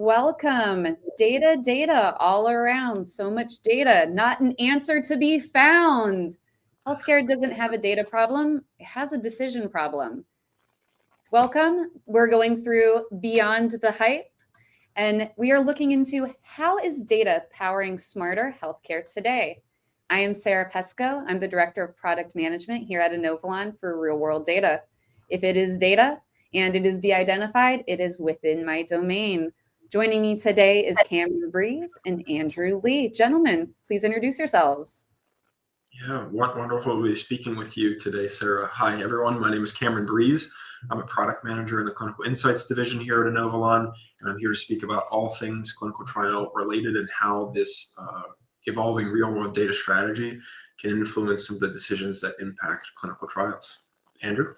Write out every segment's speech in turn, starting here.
Welcome. Data all around. So much data, not an answer to be found. Healthcare doesn't have a data problem, it has a decision problem. Welcome. We're going through Beyond the Hype, and we are looking into how is data powering smarter healthcare today. I am Sara Pesko. I'm the Director of Product Management here at Inovalon for Real World Data. If it is data and it is de-identified, it is within my domain. Joining me today is Breze and Andrew Li. Gentlemen, please introduce yourselves. Yeah, wonderful to be speaking with you today, Sarah. Hi, everyone. My name is Breze. I'm a product manager in the Clinical Insights division here at Inovalon, and I'm here to speak about all things clinical trial related and how this evolving real-world data strategy can influence some of the decisions that impact clinical trials. Andrew?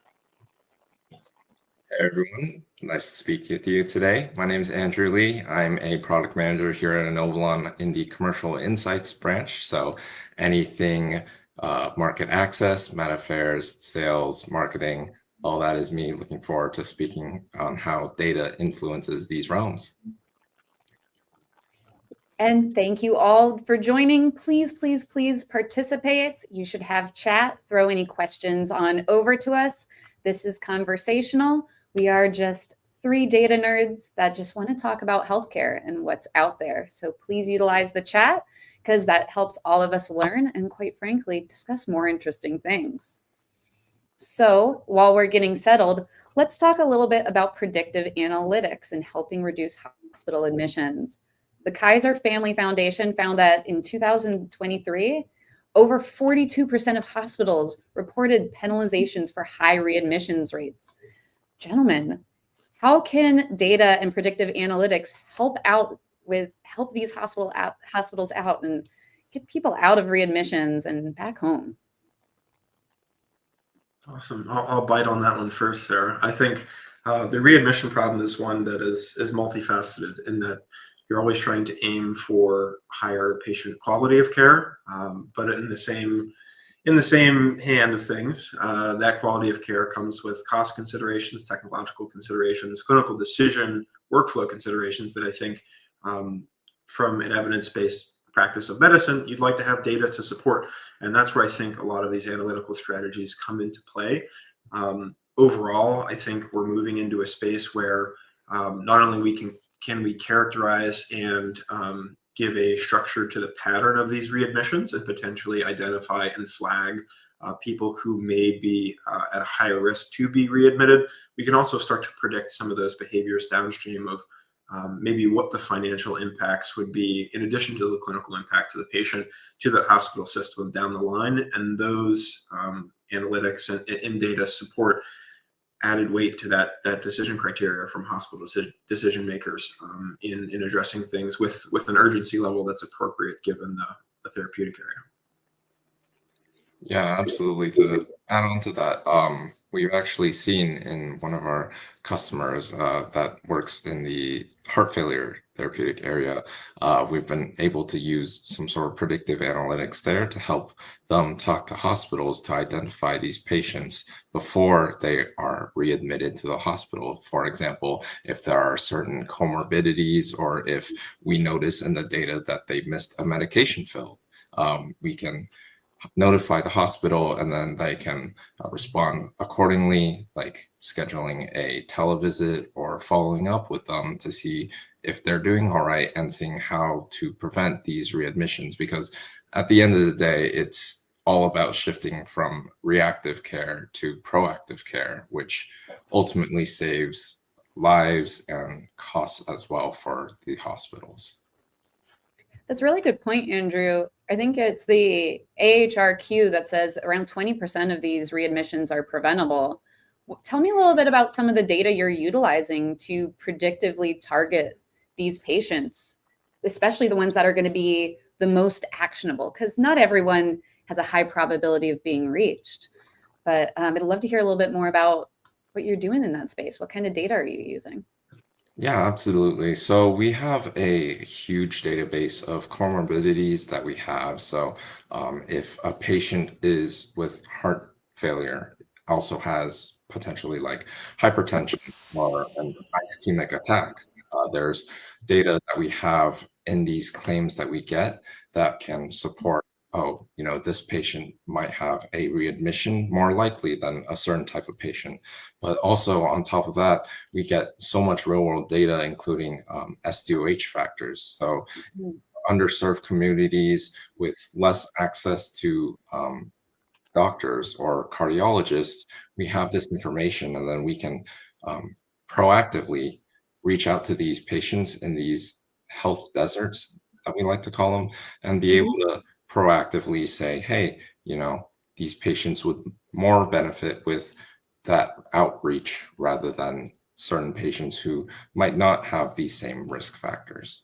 Hey everyone, nice to speak with you today. My name is Andrew Li. I'm a product manager here at Inovalon in the Commercial Insights branch. So anything market access, med affairs, sales, marketing, all that is me. Looking forward to speaking on how data influences these realms. And thank you all for joining. Please participate. You should have chat, throw any questions on over to us. This is conversational. We are just three data nerds that just want to talk about healthcare and what's out there. So please utilize the chat because that helps all of us learn and, quite frankly, discuss more interesting things. So while we're getting settled, let's talk a little bit about predictive analytics and helping reduce hospital admissions. The Kaiser Family Foundation found that in 2023, over 42% of hospitals reported penalizations for high readmissions rates. Gentlemen, how can data and predictive analytics help these hospitals out and get people out of readmissions and back home? Awesome. I'll bite on that one first, Sarah. I think the readmission problem is one that is multifaceted in that you're always trying to aim for higher patient quality of care, but in the same hand of things, that quality of care comes with cost considerations, technological considerations, clinical decision, workflow considerations that I think from an evidence-based practice of medicine, you'd like to have data to support. And that's where I think a lot of these analytical strategies come into play. Overall, I think we're moving into a space where not only can we characterize and give a structure to the pattern of these readmissions and potentially identify and flag people who may be at a higher risk to be readmitted. We can also start to predict some of those behaviors downstream of maybe what the financial impacts would be in addition to the clinical impact to the patient, to the hospital system down the line. And those analytics and data support added weight to that decision criteria from hospital decision makers in addressing things with an urgency level that's appropriate given the therapeutic area. Yeah, absolutely. To add on to that, we've actually seen in one of our customers that works in the heart failure therapeutic area, we've been able to use some sort of predictive analytics there to help them talk to hospitals to identify these patients before they are readmitted to the hospital. For example, if there are certain comorbidities or if we notice in the data that they missed a medication fill, we can notify the hospital and then they can respond accordingly, like scheduling a televisit or following up with them to see if they're doing all right and seeing how to prevent these readmissions. Because at the end of the day, it's all about shifting from reactive care to proactive care, which ultimately saves lives and costs as well for the hospitals. That's a really good point, Andrew. I think it's the AHRQ that says around 20% of these readmissions are preventable. Tell me a little bit about some of the data you're utilizing to predictively target these patients, especially the ones that are going to be the most actionable, because not everyone has a high probability of being reached. But I'd love to hear a little bit more about what you're doing in that space. What kind of data are you using? Yeah, absolutely. So we have a huge database of comorbidities that we have. So if a patient is with heart failure, also has potentially like hypertension or an ischemic attack, There's data that we have in these claims that we get that can support, oh, this patient might have a readmission more likely than a certain type of patient. But also on top of that, we get so much real world data, including SDOH factors. So underserved communities with less access to doctors or cardiologists, we have this information, and then we can proactively reach out to these patients in these health deserts that we like to call them, and be able to proactively say, hey, these patients would more benefit with that outreach rather than certain patients who might not have these same risk factors.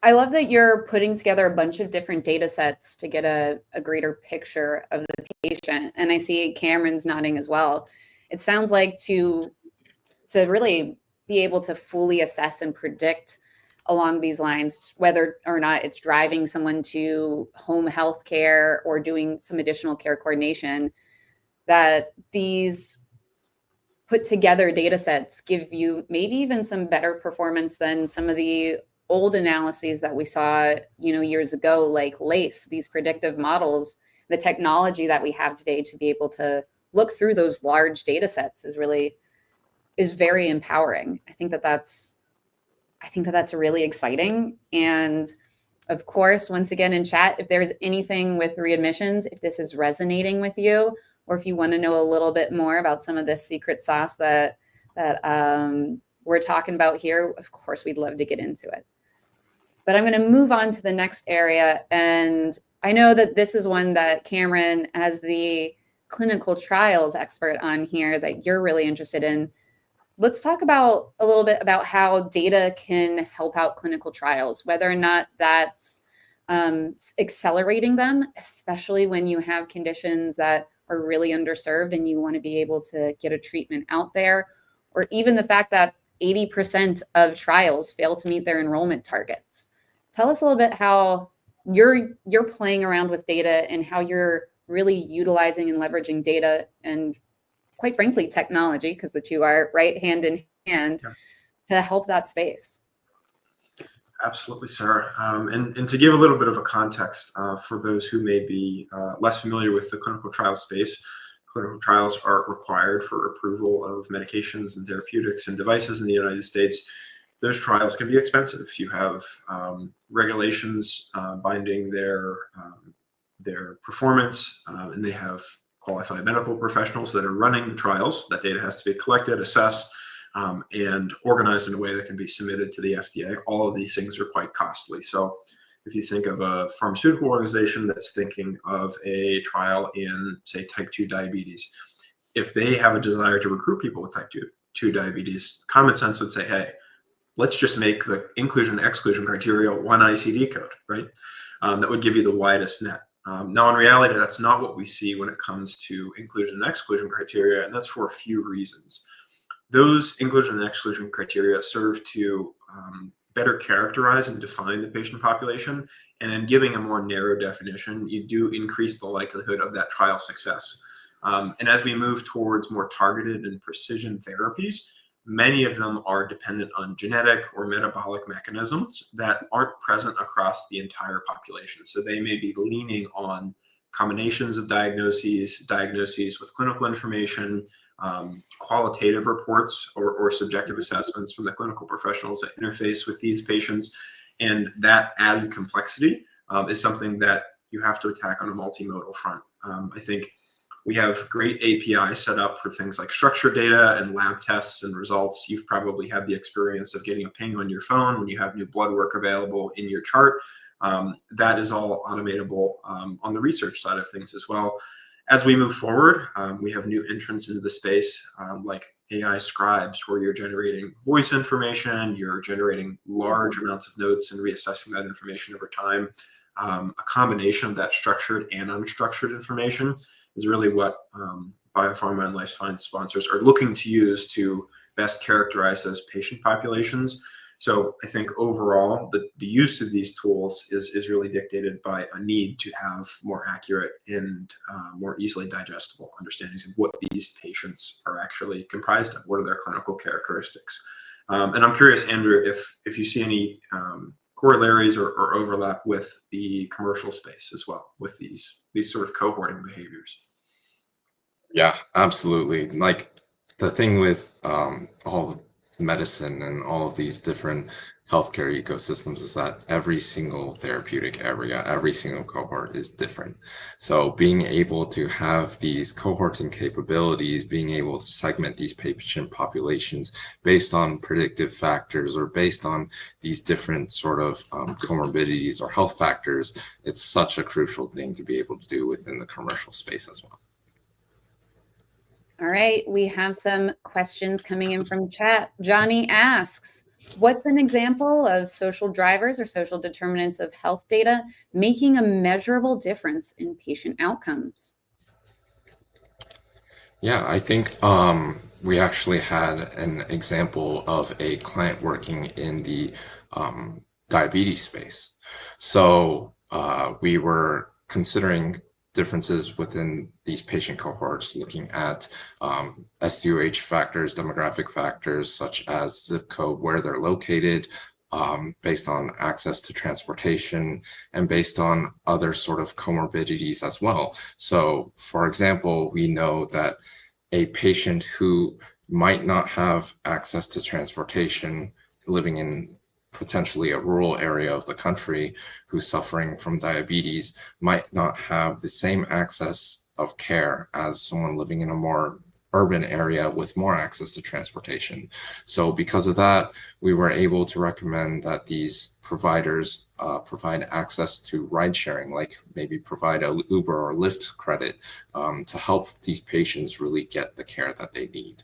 I love that you're putting together a bunch of different data sets to get a greater picture of the patient. And I see Cameron's nodding as well. It sounds like to really be able to fully assess and predict along these lines, whether or not it's driving someone to home health care or doing some additional care coordination, that these put together data sets give you maybe even some better performance than some of the old analyses that we saw, years ago, like LACE, these predictive models. The technology that we have today to be able to look through those large data sets is very empowering. I think that that's really exciting. And of course, once again in chat, if there's anything with readmissions, if this is resonating with you, or if you want to know a little bit more about some of this secret sauce that we're talking about here, of course, we'd love to get into it. But I'm going to move on to the next area. And I know that this is one that Cameron, as the clinical trials expert on here, that you're really interested in. Let's talk about a little bit about how data can help out clinical trials, whether or not that's accelerating them, especially when you have conditions that are really underserved and you want to be able to get a treatment out there, or even the fact that 80% of trials fail to meet their enrollment targets. Tell us a little bit how you're playing around with data and how you're really utilizing and leveraging data and, quite frankly, technology, because the two are right hand in hand, to help that space. Absolutely, Sarah. And to give a little bit of a context for those who may be less familiar with the clinical trial space, clinical trials are required for approval of medications and therapeutics and devices in the United States. Those trials can be expensive. You have regulations binding their performance, and they have qualified medical professionals that are running the trials. That data has to be collected, assessed, and organized in a way that can be submitted to the FDA. All of these things are quite costly. So if you think of a pharmaceutical organization that's thinking of a trial in, say, type 2 diabetes, if they have a desire to recruit people with type 2 diabetes, common sense would say, hey, let's just make the inclusion and exclusion criteria one ICD code, right? That would give you the widest net. Now, in reality, that's not what we see when it comes to inclusion and exclusion criteria, and that's for a few reasons. Those inclusion and exclusion criteria serve to better characterize and define the patient population, and in giving a more narrow definition, you do increase the likelihood of that trial success. And as we move towards more targeted and precision therapies, many of them are dependent on genetic or metabolic mechanisms that aren't present across the entire population. So they may be leaning on combinations of diagnoses with clinical information, qualitative reports or subjective assessments from the clinical professionals that interface with these patients. And that added complexity is something that you have to attack on a multimodal front. I think we have great APIs set up for things like structured data and lab tests and results. You've probably had the experience of getting a ping on your phone when you have new blood work available in your chart. That is all automatable on the research side of things as well. As we move forward, we have new entrants into the space like AI scribes, where you're generating voice information, you're generating large amounts of notes and reassessing that information over time. A combination of that structured and unstructured information is really what biopharma and life science sponsors are looking to use to best characterize those patient populations. So I think overall, the use of these tools is really dictated by a need to have more accurate and more easily digestible understandings of what these patients are actually comprised of. What are their clinical characteristics? And I'm curious, Andrew, if you see any corollaries or overlap with the commercial space as well, with these sort of cohorting behaviors. Yeah, absolutely. Like the thing with all of medicine and all of these different healthcare ecosystems is that every single therapeutic area, every single cohort is different. So being able to have these cohorting capabilities, being able to segment these patient populations based on predictive factors or based on these different sort of comorbidities or health factors, it's such a crucial thing to be able to do within the commercial space as well. All right, we have some questions coming in from chat. Johnny asks, what's an example of social drivers or social determinants of health data making a measurable difference in patient outcomes? Yeah, I think we actually had an example of a client working in the diabetes space. So we were considering differences within these patient cohorts, looking at SDOH factors, demographic factors such as zip code, where they're located, based on access to transportation, and based on other sort of comorbidities as well. So, for example, we know that a patient who might not have access to transportation, living in potentially a rural area of the country, who's suffering from diabetes, might not have the same access of care as someone living in a more urban area with more access to transportation. So because of that, we were able to recommend that these providers provide access to ride sharing, like maybe provide a Uber or Lyft credit to help these patients really get the care that they need.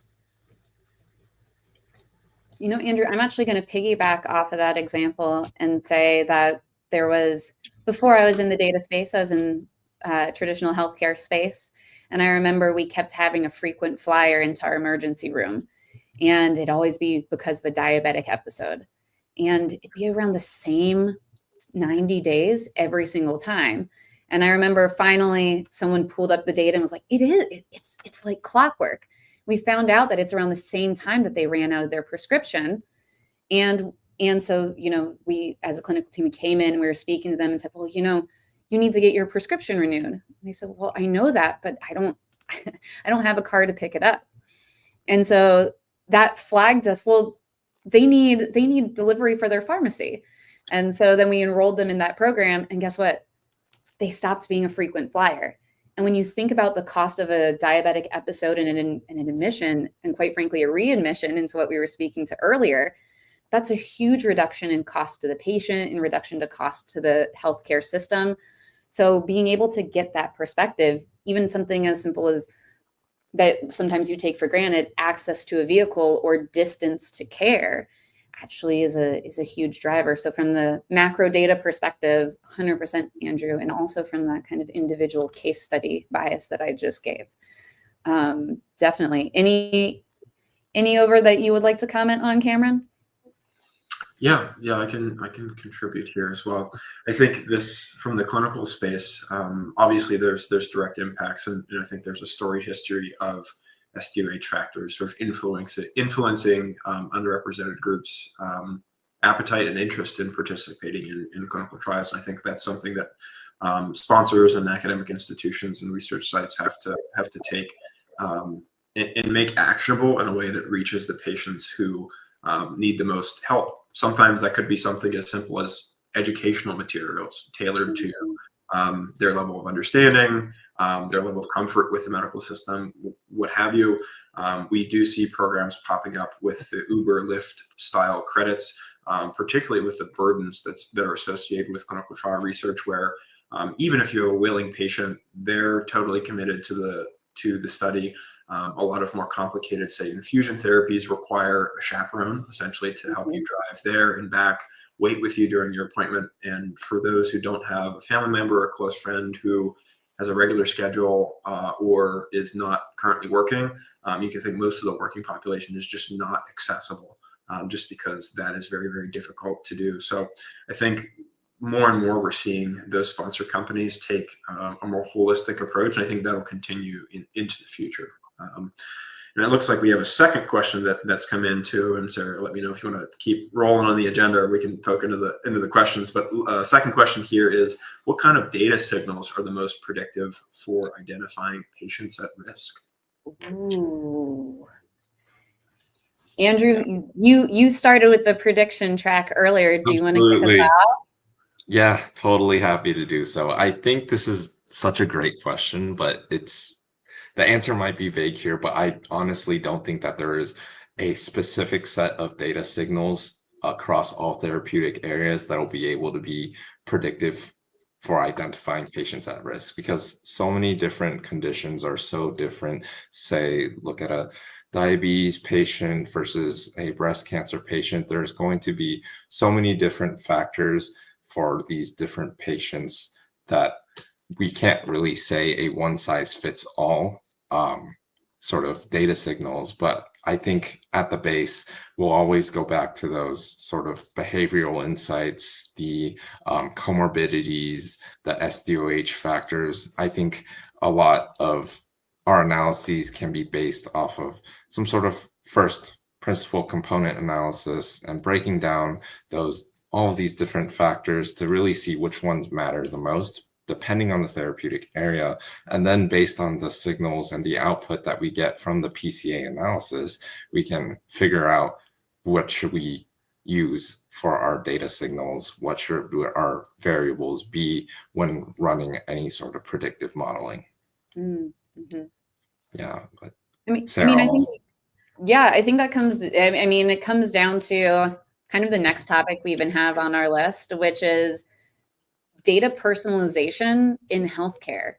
You know, Andrew, I'm actually going to piggyback off of that example and say that there was, before I was in the data space, I was in traditional healthcare space. And I remember we kept having a frequent flyer into our emergency room. And it'd always be because of a diabetic episode. And it'd be around the same 90 days every single time. And I remember finally someone pulled up the data and was like, it's like clockwork. We found out that it's around the same time that they ran out of their prescription. And so, you know, we as a clinical team came in, we were speaking to them and said, well, you know, you need to get your prescription renewed. And they said, well, I know that, but I don't have a car to pick it up. And so that flagged us, well, they need delivery for their pharmacy. And so then we enrolled them in that program, and guess what? They stopped being a frequent flyer. And when you think about the cost of a diabetic episode and an admission, and quite frankly, a readmission into what we were speaking to earlier, that's a huge reduction in cost to the patient and reduction to cost to the healthcare system. So being able to get that perspective, even something as simple as that sometimes you take for granted, access to a vehicle or distance to care, actually is a huge driver. So from the macro data perspective, 100% Andrew, and also from that kind of individual case study bias that I just gave. Definitely. Any over that you would like to comment on, Cameron? Yeah, I can contribute here as well. I think this from the clinical space, obviously there's direct impacts, and I think there's a storied history of SDOH factors sort of influencing underrepresented groups' appetite and interest in participating in clinical trials. And I think that's something that sponsors and academic institutions and research sites have to take and make actionable in a way that reaches the patients who need the most help. Sometimes that could be something as simple as educational materials tailored to their level of understanding, their level of comfort with the medical system, what have you. We do see programs popping up with the Uber, Lyft style credits, particularly with the burdens that are associated with clinical trial research, where even if you have a willing patient, they're totally committed to the study. A lot of more complicated, say, infusion therapies require a chaperone, essentially, to help you drive there and back, wait with you during your appointment. And for those who don't have a family member or a close friend who has a regular schedule or is not currently working, you can think most of the working population is just not accessible, just because that is very, very difficult to do. So I think more and more we're seeing those sponsor companies take a more holistic approach, and I think that'll continue into the future. And it looks like we have a second question that's come in too. And Sarah, let me know if you want to keep rolling on the agenda, or we can poke into the questions. But second question here is, what kind of data signals are the most predictive for identifying patients at risk? Ooh. Andrew, you started with the prediction track earlier. Do you want to kick us out? Yeah, totally happy to do so. I think this is such a great question, but the answer might be vague here, but I honestly don't think that there is a specific set of data signals across all therapeutic areas that will be able to be predictive for identifying patients at risk, because so many different conditions are so different. Say, look at a diabetes patient versus a breast cancer patient. There's going to be so many different factors for these different patients that we can't really say a one size fits all sort of data signals. But I think at the base, we'll always go back to those sort of behavioral insights, the comorbidities, the SDOH factors. I think a lot of our analyses can be based off of some sort of first principle component analysis and breaking down all of these different factors to really see which ones matter the most, depending on the therapeutic area. And then based on the signals and the output that we get from the PCA analysis, we can figure out what should we use for our data signals, what should our variables be when running any sort of predictive modeling. Mm-hmm. Yeah, but Sarah, I think that comes, it comes down to kind of the next topic we even have on our list, which is data personalization in healthcare.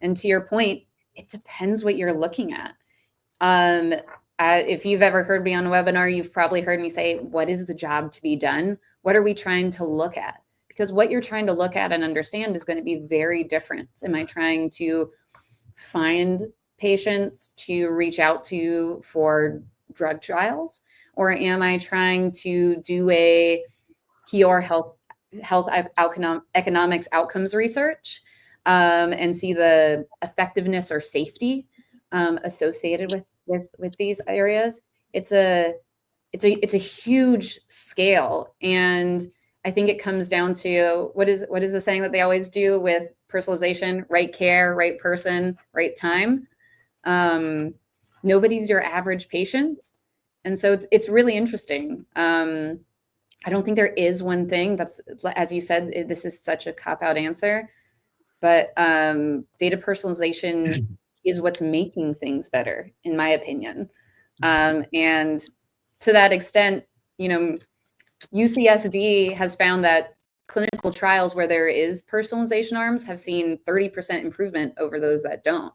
And to your point, it depends what you're looking at. If you've ever heard me on a webinar, you've probably heard me say, what is the job to be done? What are we trying to look at? Because what you're trying to look at and understand is going to be very different. Am I trying to find patients to reach out to for drug trials? Or am I trying to do a pure health economics outcomes research and see the effectiveness or safety associated with these areas? It's a huge scale, and I think it comes down to what is the saying that they always do with personalization: right care, right person, right time. Nobody's your average patient, and so it's really interesting. I don't think there is one thing that's, as you said, this is such a cop-out answer, but data personalization is what's making things better, in my opinion. And to that extent, UCSD has found that clinical trials where there is personalization arms have seen 30% improvement over those that don't.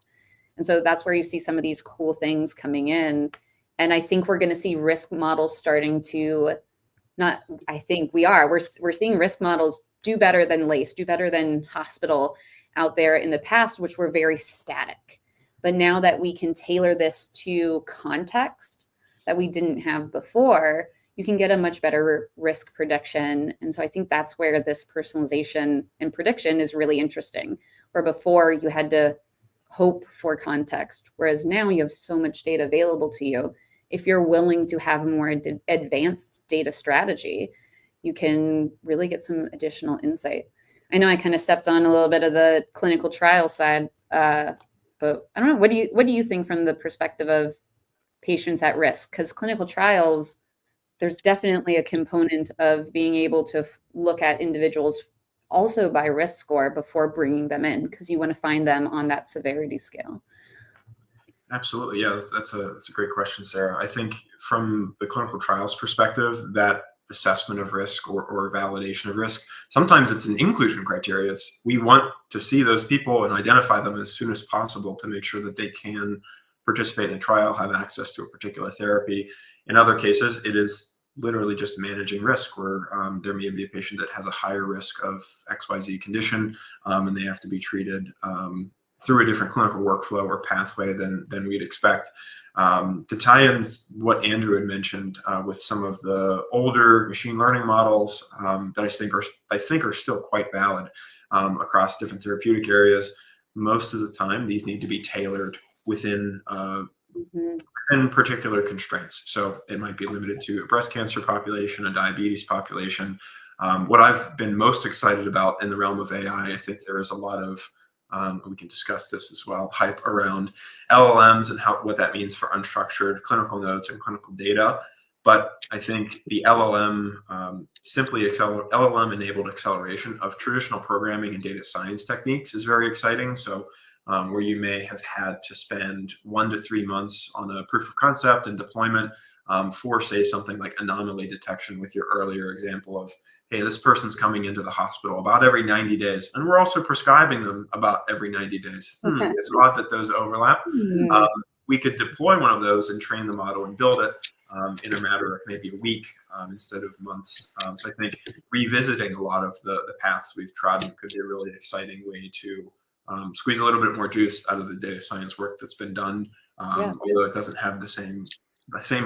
And so that's where you see some of these cool things coming in. And I think we're going to see risk models starting to, we're seeing risk models do better than LACE, do better than hospital out there in the past, which were very static. But now that we can tailor this to context that we didn't have before, you can get a much better risk prediction. And so I think that's where this personalization and prediction is really interesting, where before you had to hope for context, whereas now you have so much data available to you. If you're willing to have a more advanced data strategy, you can really get some additional insight. I know I kind of stepped on a little bit of the clinical trial side, but I don't know. What do you think from the perspective of patients at risk? Because clinical trials, there's definitely a component of being able to look at individuals also by risk score before bringing them in, because you want to find them on that severity scale. Absolutely. Yeah, that's a great question, Sarah. I think from the clinical trials perspective, that assessment of risk or validation of risk, sometimes it's an inclusion criteria. We want to see those people and identify them as soon as possible to make sure that they can participate in a trial, have access to a particular therapy. In other cases, it is literally just managing risk, where there may be a patient that has a higher risk of XYZ condition, and they have to be treated through a different clinical workflow or pathway than we'd expect. To tie in what Andrew had mentioned with some of the older machine learning models that I think are still quite valid across different therapeutic areas, most of the time these need to be tailored within within particular constraints. So it might be limited to a breast cancer population, a diabetes population. What I've been most excited about in the realm of AI, I think there is a lot of, we can discuss this as well, hype around LLMs and what that means for unstructured clinical notes and clinical data. But I think the LLM LLM-enabled acceleration of traditional programming and data science techniques is very exciting. So where you may have had to spend 1 to 3 months on a proof of concept and deployment for, say, something like anomaly detection with your earlier example of, hey, this person's coming into the hospital about every 90 days, and we're also prescribing them about every 90 days. It's odd that those overlap. We could deploy one of those and train the model and build it in a matter of maybe a week instead of months. So I think revisiting a lot of the paths we've trodden could be a really exciting way to squeeze a little bit more juice out of the data science work that's been done, although it doesn't have the same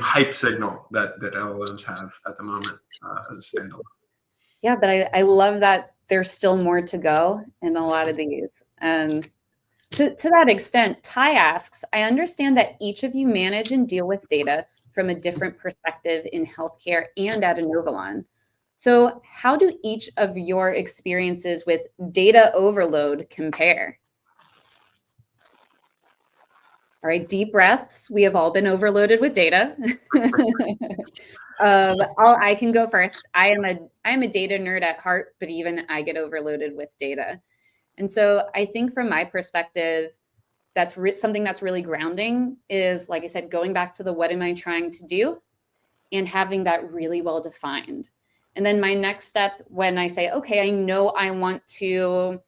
hype signal that LLMs have at the moment as a standalone. Yeah, but I love that there's still more to go in a lot of these. And to that extent, Ty asks, I understand that each of you manage and deal with data from a different perspective in healthcare and at Inovalon. So how do each of your experiences with data overload compare? All right, deep breaths. We have all been overloaded with data. I can go first. I am a data nerd at heart, but even I get overloaded with data. And so I think from my perspective, that's something that's really grounding is, like I said, going back to the what am I trying to do and having that really well defined. And then my next step when I say, okay, I know I want to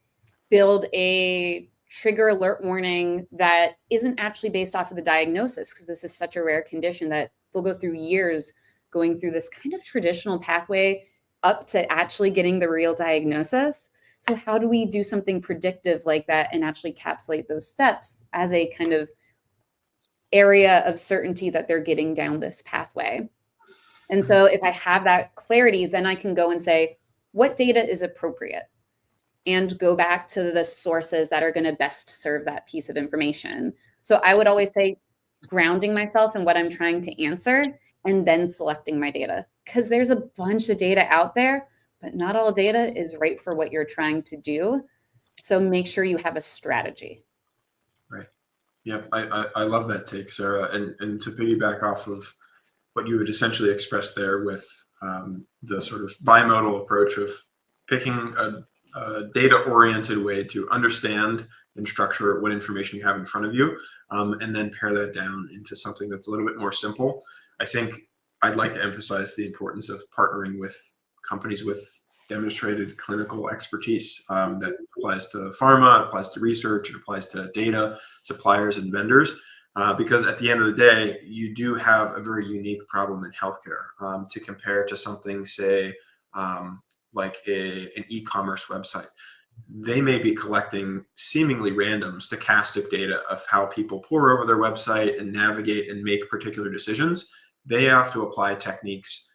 build a trigger alert warning that isn't actually based off of the diagnosis, because this is such a rare condition that they'll go through years going through this kind of traditional pathway up to actually getting the real diagnosis. So how do we do something predictive like that and actually encapsulate those steps as a kind of area of certainty that they're getting down this pathway? And so if I have that clarity, then I can go and say, what data is appropriate? And go back to the sources that are going to best serve that piece of information. So I would always say grounding myself in what I'm trying to answer and then selecting my data, because there's a bunch of data out there, but not all data is right for what you're trying to do. So make sure you have a strategy. Right. Yep. I love that take, Sarah. And to piggyback off of what you would essentially express there with the sort of bimodal approach of picking a data-oriented way to understand and structure what information you have in front of you, and then pare that down into something that's a little bit more simple. I think I'd like to emphasize the importance of partnering with companies with demonstrated clinical expertise. That applies to pharma, it applies to research, it applies to data suppliers and vendors, because at the end of the day, you do have a very unique problem in healthcare to compare to something, say, like an e-commerce website. They may be collecting seemingly random stochastic data of how people pour over their website and navigate and make particular decisions. They have to apply techniques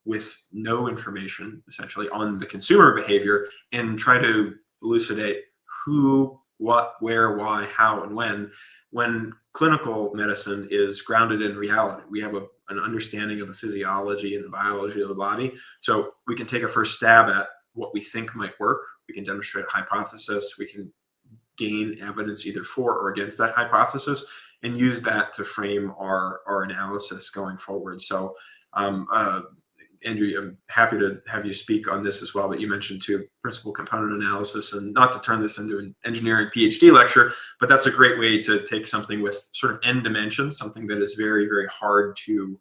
with no information essentially on the consumer behavior and try to elucidate who, what, where, why, how, and when clinical medicine is grounded in reality. We have an understanding of the physiology and the biology of the body. So we can take a first stab at what we think might work. We can demonstrate a hypothesis. We can gain evidence either for or against that hypothesis and use that to frame our analysis going forward. So Andrew, I'm happy to have you speak on this as well, but you mentioned too principal component analysis, and not to turn this into an engineering PhD lecture, but that's a great way to take something with sort of n dimensions, something that is very, very hard to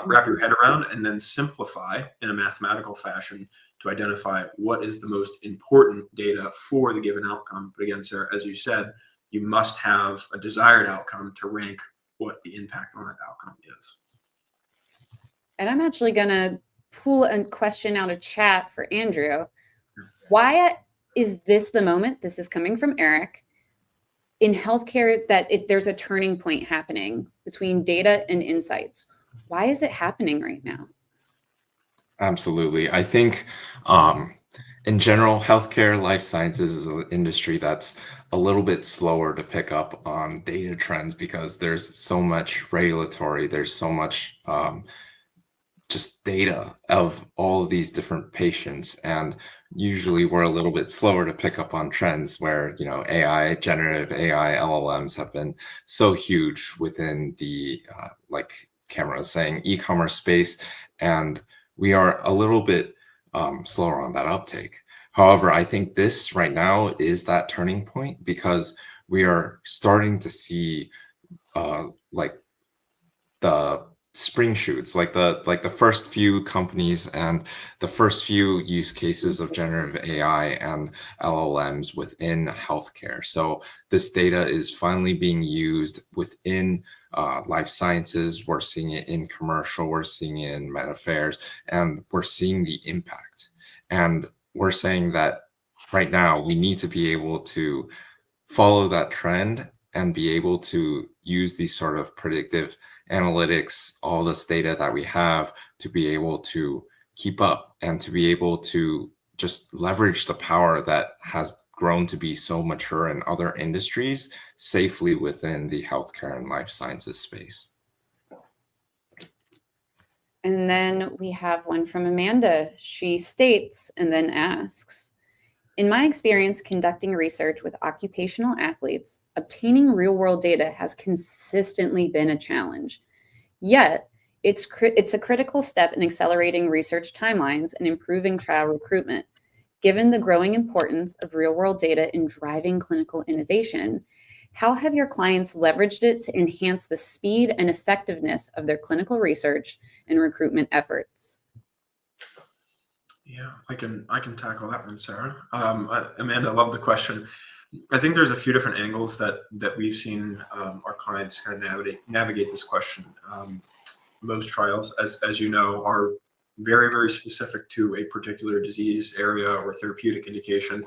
wrap your head around, and then simplify in a mathematical fashion to identify what is the most important data for the given outcome. But again, Sarah, as you said, you must have a desired outcome to rank what the impact on that outcome is. And I'm actually going to pull a question out of chat for Andrew. Why is this the moment, this is coming from Eric, in healthcare that there's a turning point happening between data and insights? Why is it happening right now? Absolutely. I think in general, healthcare, life sciences is an industry that's a little bit slower to pick up on data trends because there's so much regulatory, there's so much just data of all of these different patients, and usually we're a little bit slower to pick up on trends where, you know, AI, generative AI, LLMs have been so huge within the like Cameron was saying, e-commerce space, and we are a little bit slower on that uptake. However, I think this right now is that turning point because we are starting to see like the spring shoots, like the first few companies and the first few use cases of generative AI and LLMs within healthcare. So this data is finally being used within life sciences. We're seeing it in commercial, we're seeing it in med affairs, and we're seeing the impact. And we're saying that right now we need to be able to follow that trend and be able to use these sort of predictive analytics, all this data that we have to be able to keep up and to be able to just leverage the power that has grown to be so mature in other industries safely within the healthcare and life sciences space. And then we have one from Amanda. She states and then asks, in my experience conducting research with occupational athletes, obtaining real-world data has consistently been a challenge. Yet, it's a critical step in accelerating research timelines and improving trial recruitment. Given the growing importance of real-world data in driving clinical innovation, how have your clients leveraged it to enhance the speed and effectiveness of their clinical research and recruitment efforts? Yeah, I can tackle that one, Sarah. Amanda, I love the question. I think there's a few different angles that we've seen our clients kind of navigate this question. Most trials, as you know, are very, very specific to a particular disease area or therapeutic indication.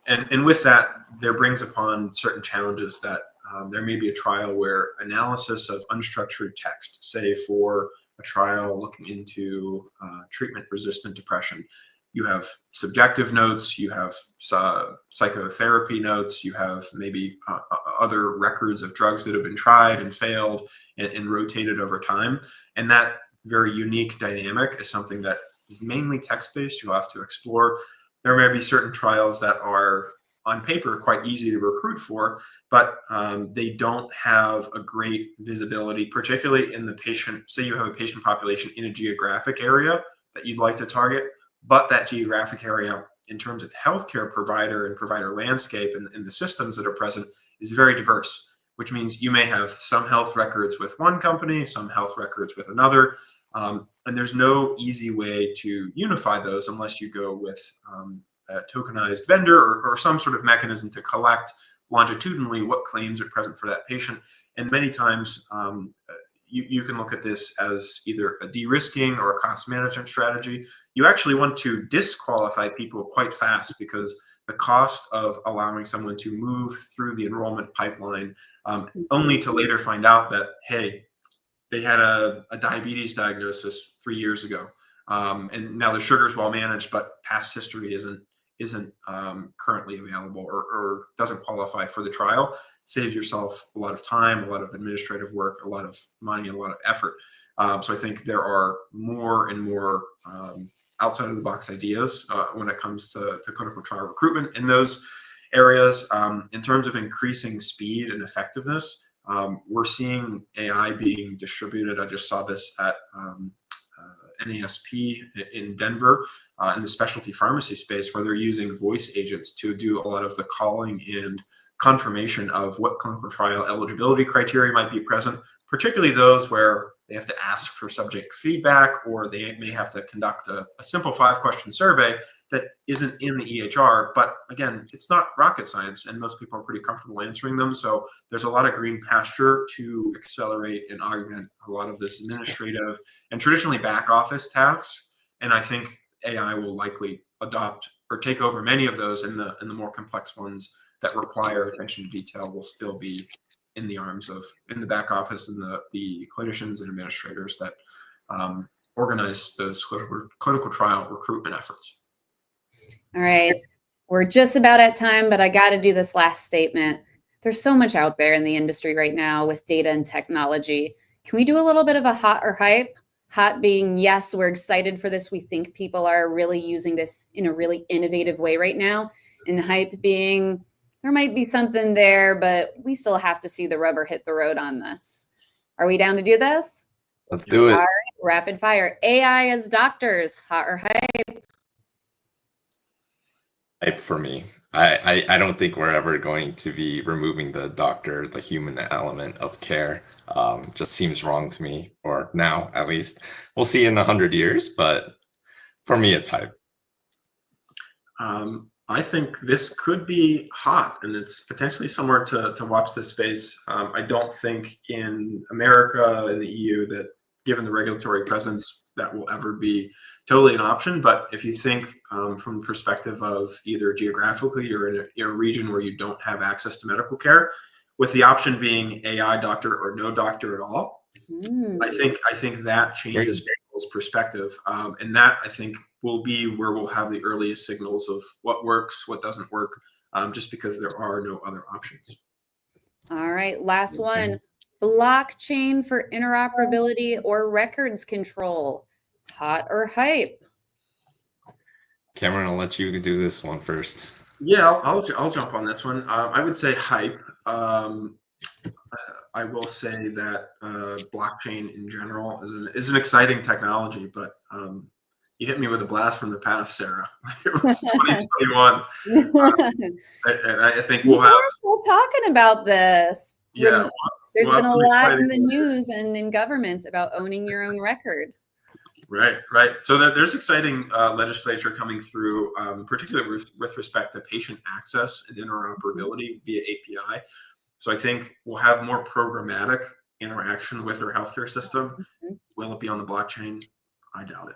And with that, there brings upon certain challenges that there may be a trial where analysis of unstructured text, say for a trial looking into treatment-resistant depression, you have subjective notes, you have psychotherapy notes, you have maybe other records of drugs that have been tried and failed and rotated over time. And that very unique dynamic is something that is mainly text-based. You'll have to explore. There may be certain trials that are on paper quite easy to recruit for, but they don't have a great visibility, particularly in the patient. Say you have a patient population in a geographic area that you'd like to target, but that geographic area in terms of healthcare provider and provider landscape and the systems that are present is very diverse, which means you may have some health records with one company, some health records with another, and there's no easy way to unify those unless you go with a tokenized vendor or some sort of mechanism to collect longitudinally what claims are present for that patient. And many times you can look at this as either a de-risking or a cost management strategy. You actually want to disqualify people quite fast because the cost of allowing someone to move through the enrollment pipeline only to later find out that, hey, they had a diabetes diagnosis 3 years ago. And now the sugar's well managed, but past history isn't currently available or doesn't qualify for the trial. Saves yourself a lot of time, a lot of administrative work, a lot of money, and a lot of effort. So I think there are more and more outside of the box ideas when it comes to clinical trial recruitment in those areas. In terms of increasing speed and effectiveness, we're seeing AI being distributed. I just saw this at NASP in Denver in the specialty pharmacy space, where they're using voice agents to do a lot of the calling and confirmation of what clinical trial eligibility criteria might be present, particularly those where they have to ask for subject feedback, or they may have to conduct a simple 5-question survey that isn't in the EHR. But again, it's not rocket science, and most people are pretty comfortable answering them. So there's a lot of green pasture to accelerate and augment a lot of this administrative and traditionally back office tasks. And I think AI will likely adopt or take over many of those, and the more complex ones that require attention to detail will still be in the arms of, in the back office, and the clinicians and administrators that organize those clinical trial recruitment efforts. All right. We're just about at time, but I got to do this last statement. There's so much out there in the industry right now with data and technology. Can we do a little bit of a hot or hype? Hot being, yes, we're excited for this. We think people are really using this in a really innovative way right now. And hype being, there might be something there, but we still have to see the rubber hit the road on this. Are we down to do this? Let's do it. All right, rapid fire. AI as doctors, hot or hype? Hype for me. I don't think we're ever going to be removing the doctor, the human element of care. Just seems wrong to me, or now at least. We'll see in 100 years, but for me, it's hype. I think this could be hot, and it's potentially somewhere to watch this space. I don't think in America and the EU that, given the regulatory presence, that will ever be totally an option. But if you think from the perspective of either geographically or in a region where you don't have access to medical care, with the option being AI doctor or no doctor at all, I think that changes people's perspective, and that I think will be where we'll have the earliest signals of what works, what doesn't work, just because there are no other options. All right, last one. Blockchain for interoperability or records control, hot or hype? Cameron, I'll let you do this one first. Yeah, I'll jump on this one. I would say hype. I will say that blockchain in general is an exciting technology, but you hit me with a blast from the past, Sarah. It was 2021, and I think we'll have. We're still talking about this. Yeah, there's been a lot in the news and in government about owning your own record. Right. So there's exciting legislature coming through, particularly with respect to patient access and interoperability via API. So I think we'll have more programmatic interaction with our healthcare system. Will it be on the blockchain? I doubt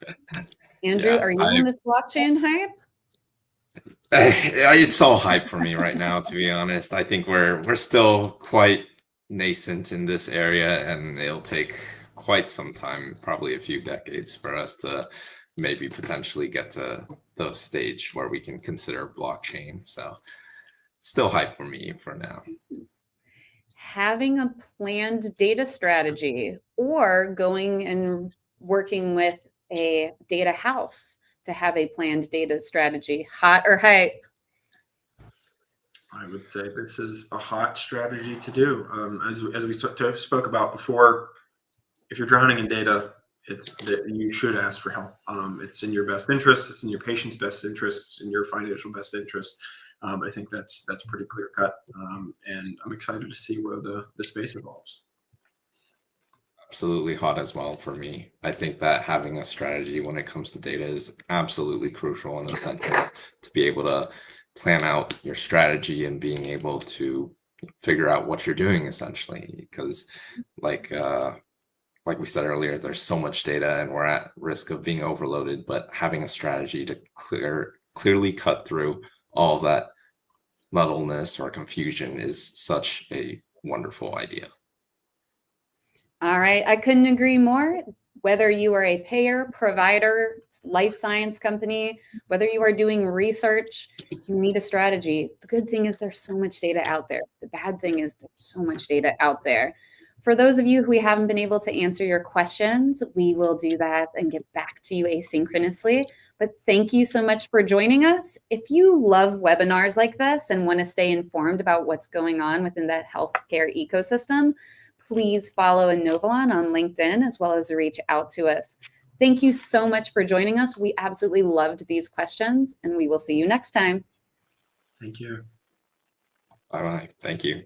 it. Andrew, are you on this blockchain hype? It's all hype for me right now, to be honest. I think we're still quite nascent in this area, and it'll take quite some time, probably a few decades, for us to maybe potentially get to the stage where we can consider blockchain. So still hype for me for now. Having a planned data strategy or going and working with a data house to have a planned data strategy, hot or hype? I would say this is a hot strategy to do. As we spoke about before, if you're drowning in data, you should ask for help. It's in your best interest. It's in your patient's best interest. It's in your financial best interest. I think that's pretty clear cut, and I'm excited to see where the space evolves. Absolutely hot as well for me. I think that having a strategy when it comes to data is absolutely crucial and essential to be able to plan out your strategy and being able to figure out what you're doing, essentially, because like we said earlier, there's so much data and we're at risk of being overloaded, but having a strategy to clearly cut through all that muddleness or confusion is such a wonderful idea. All right, I couldn't agree more. Whether you are a payer, provider, life science company, whether you are doing research, you need a strategy. The good thing is there's so much data out there. The bad thing is there's so much data out there. For those of you who we haven't been able to answer your questions, we will do that and get back to you asynchronously. But thank you so much for joining us. If you love webinars like this and want to stay informed about what's going on within that healthcare ecosystem, please follow Inovalon on LinkedIn, as well as reach out to us. Thank you so much for joining us. We absolutely loved these questions, and we will see you next time. Thank you. Bye-bye. Thank you.